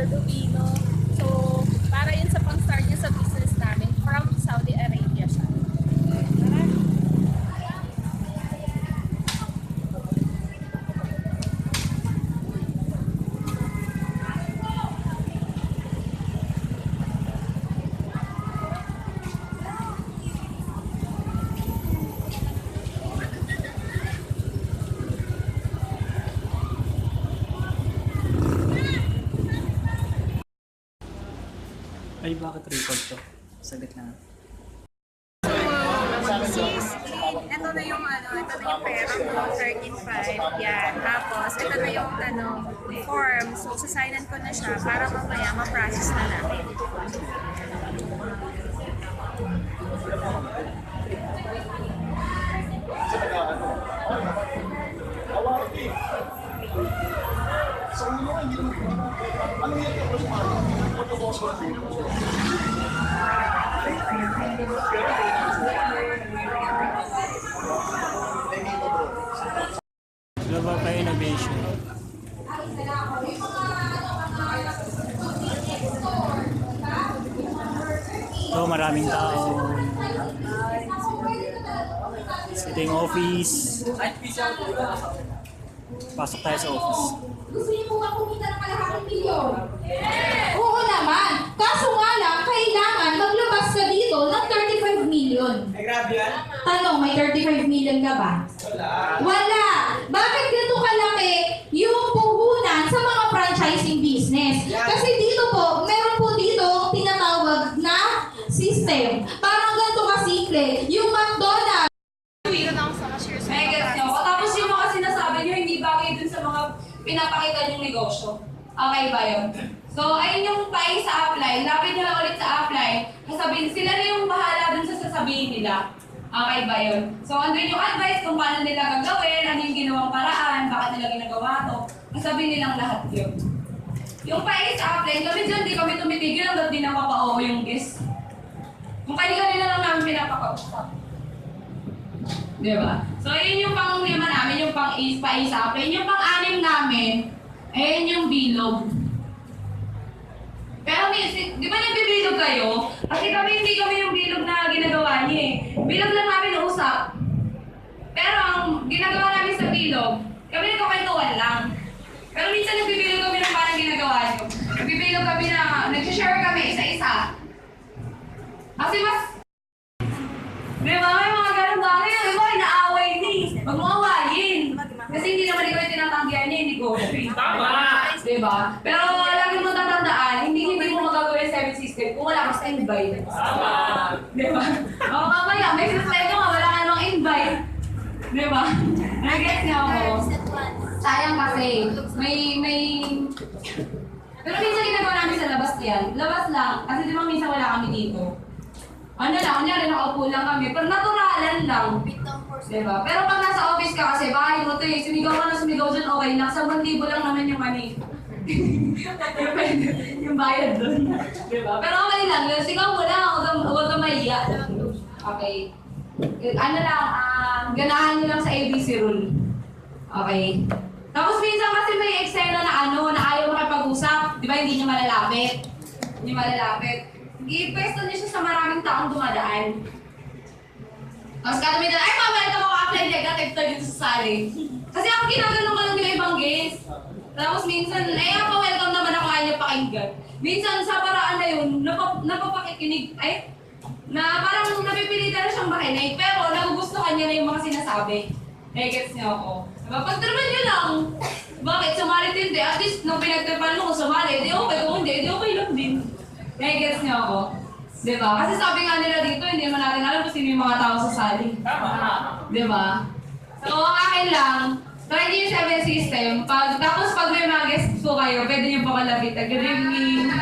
Baldovino. So, para yun sa pang-start niya sa business namin from Saudi Arabia siya. Tara. Ay, bakit record to? Saglit lang. Ito na yung ito na yung pera ko, 13.5, yan. Tapos, ito na yung form. So, sasignan ko na siya para mamaya ma-process na namin. Global pa innovation. So, maraming tao. Sitting office. Pasok tayo sa office. Gusto niyo po ba kumita ng kalahating milyon? Oo naman. Kaso nga lang, kailangan maglabas ka dito ng 35 million. Ay, grabe yan. Tanong, may 35 million ka ba? Wala. Bakit ganito kalaki yung puhunan sa mga franchising business? Kasi dito po, meron po dito tinatawag na system. Parang ganito kasimple. Yung McDonald's. Uwi na ako sa cashier. Megas nyo. Tapos yung mga sinasabi nyo, hindi bagay dun sa mga pinapakita nyong negosyo. Okay ba yun? So, ayun yung tayo sa upline. Lapit nyo lang ulit sa upline. Sabihin, sila na yung bahala dun sa sasabihin nila. Okay ba yun? So, andun yung advice kung paano nila gagawin, ano yung ginawang paraan, bakit nila ginagawa to. Sabihin nilang lahat yun. Yung tayo sa upline, kami dyan, di kami tumitigil hanggang di napapa-oo yung guest. Kung kanina lang namin pinapakausap. Diba? So, yun yung pang-lima namin, yung pang-isa-upline. Yung pang-anim namin, ayun yung bilog. Pero di ba nagbibilog kayo? Kasi hindi kami yung bilog na ginagawa niya eh. Bilog lang namin nausap. Pero ang ginagawa namin sa bilog, kami nagkakwentuhan lang. Pero minsan nagbibilog kami ng parang ginagawa niyo. Nagbibilog kami na, nag-share kami isa-isa. Kasi mas may mga ganun bagay yung iba, inaaway ni. Huwag mo awayin. Kasi hindi naman ikaw yung tinatanggihan niya, hindi ko. Tama! Diba? Pero lagi mo tatandaan, hindi mo magagawin yung 7 system kung wala kang invite. Tama! Diba? O mamaya, may system ko nga, wala ka namang invite. Diba? Nag-gets niyo ako. Sayang kasi, may... Pero minsan ginagawa namin sa labas yan. Labas lang, kasi di ba minsan wala kami dito. Ano lang, kunyari nakaupo lang kami, pero naturalan lang. Diba? Pero pag nasa office ka kasi, bahay mo ito eh, sumigaw ka na sumigaw dyan, okay lang. 1,000 lang naman yung money. yung bayad doon. Diba? Pero okay lang, sigaw mo lang, huwag ka mahiya. Okay. Ano lang, ganahan nyo lang sa ABC rule. Okay. Tapos minsan kasi may eksena na na ayaw makipag-usap. Di ba, hindi niya malalapit. Hindi malalapit. I-pwesto niya siya sa maraming taong dumadaan. Tapos kada may dala, ay mama, ito mga apply negative to dito sa sali. Kasi ako ginagano ko lang yung ibang guest. Tapos minsan, welcome naman ako ayaw pakinggan. Minsan sa paraan na yun, napapakikinig, na parang napipilitan na siyang makinig, pero nagugustuhan niya na yung mga sinasabi. Gets niyo ako. Diba? Pagtraman niyo lang, bakit sumali din? At least, nung pinagtrapan mo kung sumali, di okay. Kung hindi, di okay lang din. Gets niyo ako. Diba? Kasi sabi nga nila dito, hindi naman natin alam kung sino yung mga tao sa sali. Tama! Diba? So, ang akin lang, try niyo yung 7 system. Tapos pag may mga guests po kayo, pwede niyo pa kalapit. Good evening!